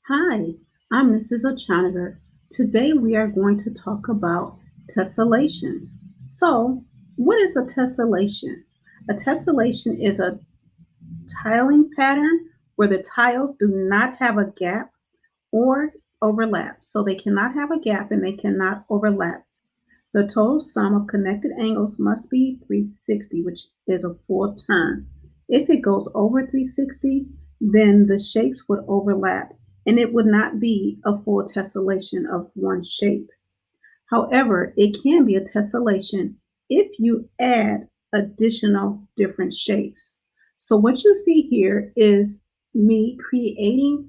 Hi, I'm Mrs. O'Choniger. Today we are going to talk about tessellations. So, what is a tessellation? A tessellation is a tiling pattern where the tiles do not have a gap or overlap. So, they cannot have a gap and they cannot overlap. The total sum of connected angles must be 360, which is a full turn. If it goes over 360, then the shapes would overlap and it would not be a full tessellation of one shape. However, it can be a tessellation if you add additional different shapes. So what you see here is me creating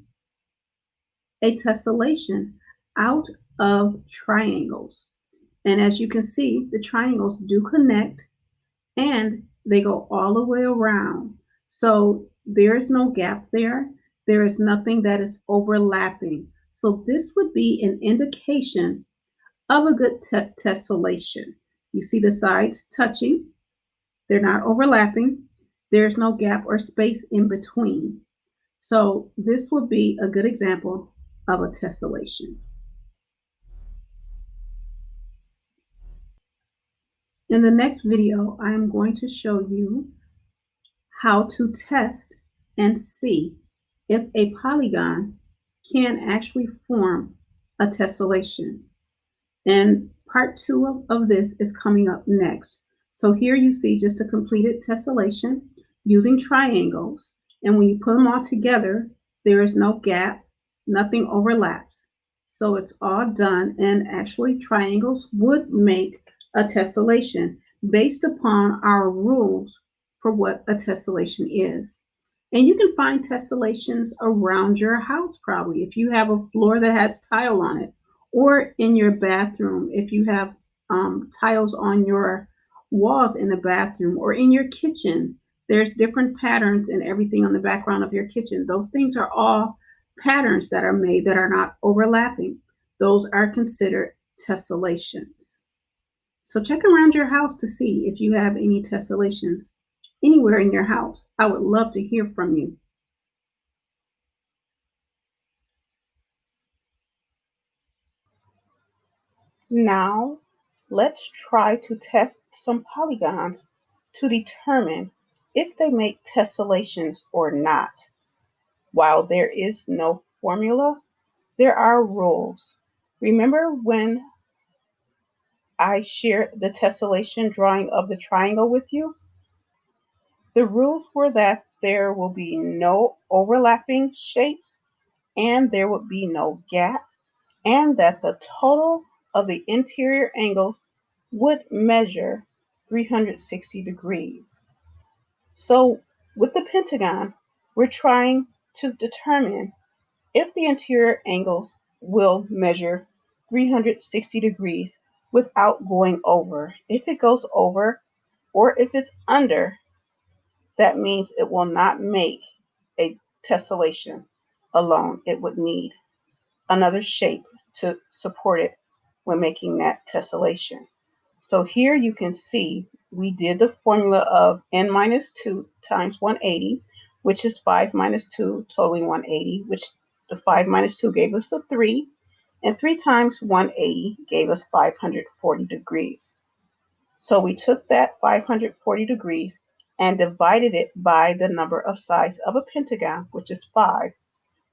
a tessellation out of triangles. And as you can see, the triangles do connect and they go all the way around. So there's no gap there. There is nothing that is overlapping. So this would be an indication of a good tessellation. You see the sides touching. They're not overlapping. There's no gap or space in between. So this would be a good example of a tessellation. In the next video, I am going to show you how to test and see if a polygon can actually form a tessellation. And part two of this is coming up next. So here you see just a completed tessellation using triangles. And when you put them all together, there is no gap, nothing overlaps. So it's all done, and actually triangles would make a tessellation based upon our rules for what a tessellation is. And you can find tessellations around your house probably if you have a floor that has tile on it, or in your bathroom if you have tiles on your walls in the bathroom, or in your kitchen. There's different patterns and everything on the background of your kitchen. Those things are all patterns that are made that are not overlapping. Those are considered tessellations. So check around your house to see if you have any tessellations anywhere in your house. I would love to hear from you. Now, let's try to test some polygons to determine if they make tessellations or not. While there is no formula, there are rules. Remember when I shared the tessellation drawing of the triangle with you? The rules were that there will be no overlapping shapes and there would be no gap, and that the total of the interior angles would measure 360 degrees. So with the pentagon, we're trying to determine if the interior angles will measure 360 degrees without going over. If it goes over or if it's under, that means it will not make a tessellation alone. It would need another shape to support it when making that tessellation. So here you can see we did the formula of n minus 2 times 180, which is 5 minus 2 totaling 180, which the 5 minus 2 gave us the 3, and 3 times 180 gave us 540 degrees. So we took that 540 degrees and divided it by the number of sides of a pentagon, which is 5,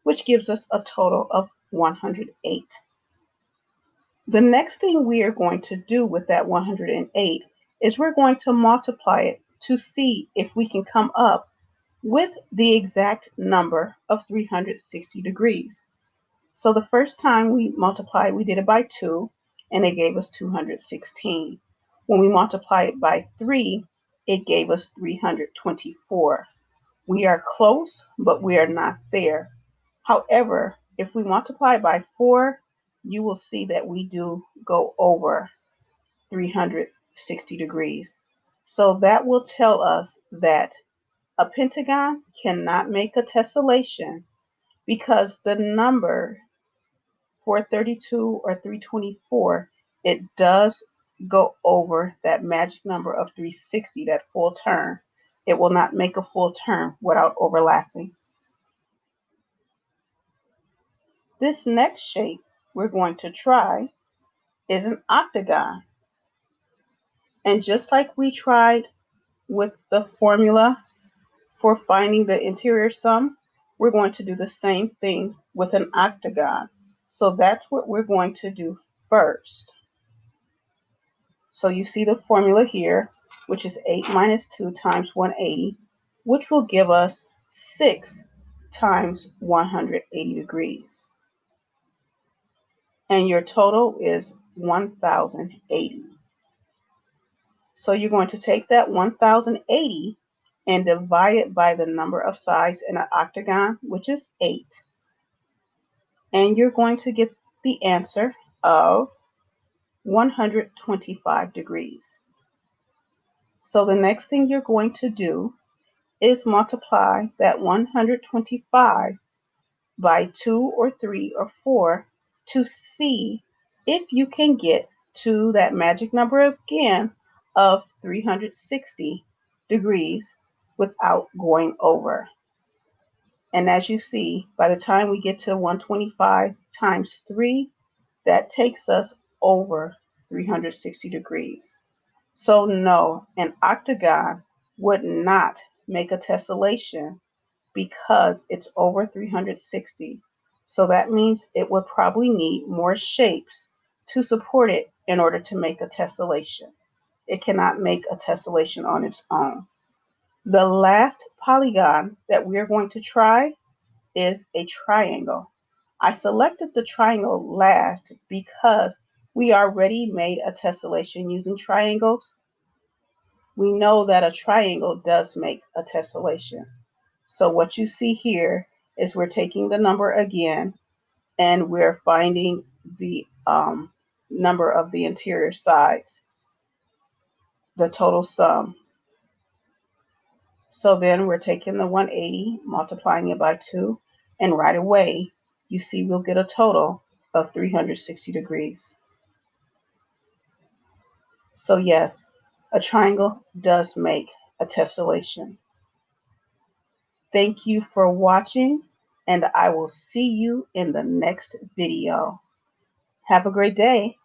which gives us a total of 108. The next thing we are going to do with that 108 is we're going to multiply it to see if we can come up with the exact number of 360 degrees. So the first time we multiplied, we did it by 2, and it gave us 216. When we multiplied it by 3, it gave us 324. We are close, but we are not there. However, if we multiply by 4, you will see that we do go over 360 degrees. So that will tell us that a pentagon cannot make a tessellation because the number 432 or 324, it does go over that magic number of 360, that full turn. It will not make a full turn without overlapping. This next shape we're going to try is an octagon. And just like we tried with the formula for finding the interior sum, we're going to do the same thing with an octagon. So that's what we're going to do first. So you see the formula here, which is 8 minus 2 times 180, which will give us 6 times 180 degrees. And your total is 1080. So you're going to take that 1080 and divide it by the number of sides in an octagon, which is 8. And you're going to get the answer of 125 degrees. So the next thing you're going to do is multiply that 125 by 2 or 3 or 4 to see if you can get to that magic number again of 360 degrees without going over. And as you see, by the time we get to 125 times 3, that takes us over 360 degrees. So no, an octagon would not make a tessellation because it's over 360. So that means it would probably need more shapes to support it in order to make a tessellation. It cannot make a tessellation on its own. The last polygon that we're going to try is a triangle. I selected the triangle last because we already made a tessellation using triangles. We know that a triangle does make a tessellation. So what you see here is we're taking the number again and we're finding the number of the interior sides, the total sum. So then we're taking the 180, multiplying it by 2, and right away you see we'll get a total of 360 degrees. So yes, a triangle does make a tessellation. Thank you for watching, and I will see you in the next video. Have a great day.